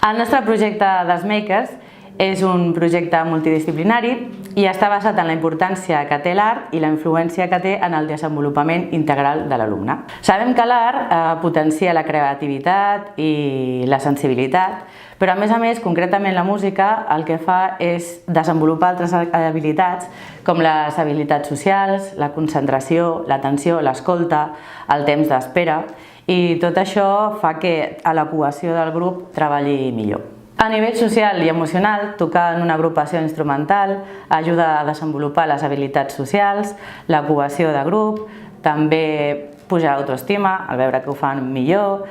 El nostre projecte dels Makers és un projecte multidisciplinari i està basat en la importància que té l'art i la influència que té en el desenvolupament integral de l'alumne. Sabem que l'art potencia la creativitat i la sensibilitat, però a més, concretament la música, el que fa és desenvolupar altres habilitats com les habilitats socials, la concentració, l'atenció, l'escolta, el temps d'espera, i tot això fa que la cohesió del grup treballi millor. A nivell social i emocional, tocar en una agrupació instrumental ajuda a desenvolupar les habilitats socials, la cohesió de grup, també pujar l'autoestima, al veure que ho fan millor,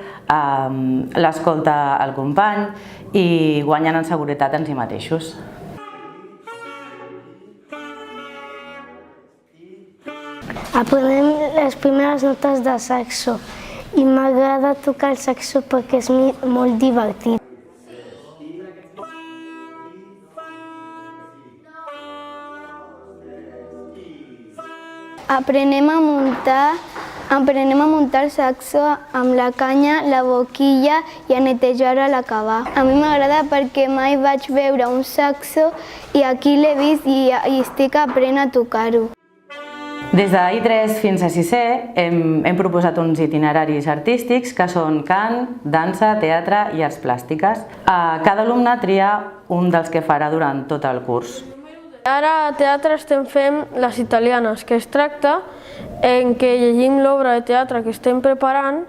l'escolta al company i guanyen en seguretat en si mateixos. Aprenem les primeres notes de saxo i m'agrada tocar el saxo perquè és molt divertit. Aprenem a muntar el saxo amb la canya, la boquilla i a netejar a l'acabar. A mi m'agrada perquè mai vaig veure un saxo i aquí l'he vist i estic aprenent a tocar-ho. Des d'I3 fins a 6è hem proposat uns itineraris artístics que són cant, dansa, teatre i arts plàstiques. Cada alumne tria un dels que farà durant tot el curs. Ara a teatre estem fent Les italianes, que es tracta en què llegim l'obra de teatre que estem preparant.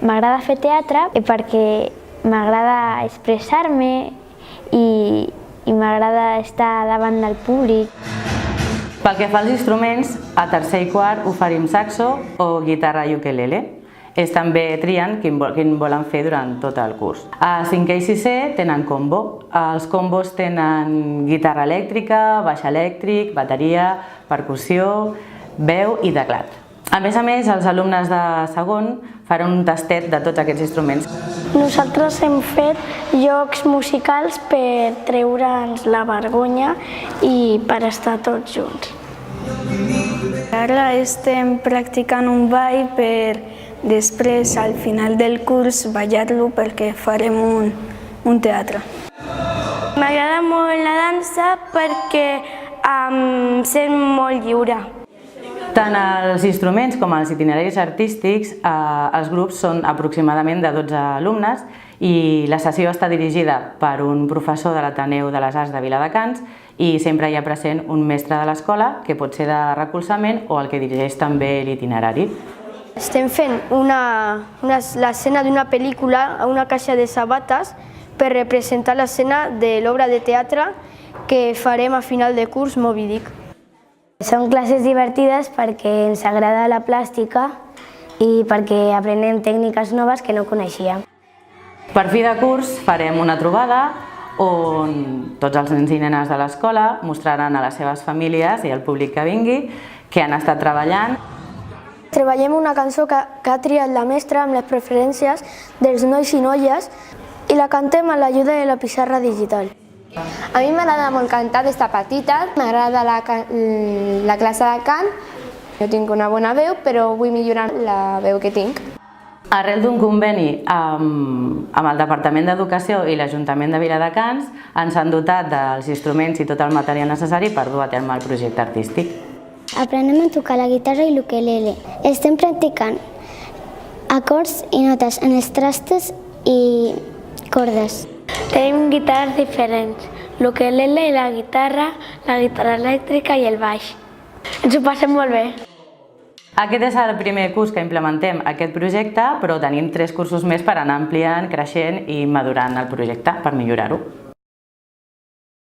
M'agrada fer teatre perquè m'agrada expressar-me i m'agrada estar davant del públic. Pel que fa als instruments, a tercer i quart oferim saxo o guitarra i ukelele. Ells també trien quin volen fer durant tot el curs. A 5è i 6è tenen combo. Els combos tenen guitarra elèctrica, baix elèctric, bateria, percussió, veu i teclat. A més, els alumnes de segon faran un tastet de tots aquests instruments. Nosaltres hem fet jocs musicals per treure'ns la vergonya i per estar tots junts. Ara estem practicant un ball per després, al final del curs, ballar-lo perquè farem un teatre. M'agrada molt la dansa perquè em sent molt lliure. Tant els instruments com els itineraris artístics, els grups són aproximadament de 12 alumnes i la sessió està dirigida per un professor de l'Ateneu de les Arts de Viladecans i sempre hi ha present un mestre de l'escola que pot ser de recolzament o el que dirigeix també l'itinerari. Estem fent l'escena d'una pel·lícula a una caixa de sabates per representar l'escena de l'obra de teatre que farem a final de curs Moby Dick. Són classes divertides perquè ens agrada la plàstica i perquè aprenem tècniques noves que no coneixíem. Per fi de curs farem una trobada on tots els nens i nenes de l'escola mostraran a les seves famílies i al públic que vingui què han estat treballant. Treballem una cançó que ha triat la mestra amb les preferències dels nois i noies i la cantem amb l'ajuda de la pissarra digital. A mi m'agrada molt cantar des de petita, m'agrada la classe de cant. Jo tinc una bona veu, però vull millorar la veu que tinc. Arrel d'un conveni amb el Departament d'Educació i l'Ajuntament de Viladecans ens han dotat dels instruments i tot el material necessari per dur a terme el projecte artístic. Aprenem a tocar la guitarra i l'ukelele. Estem practicant acords i notes en els trastos i cordes. Tenim guitarres diferents, l'ukelele i la guitarra elèctrica i el baix. Ens ho passem molt bé. Aquest és el primer curs que implementem aquest projecte, però tenim 3 cursos més per anar ampliant, creixent i madurant el projecte per millorar-ho.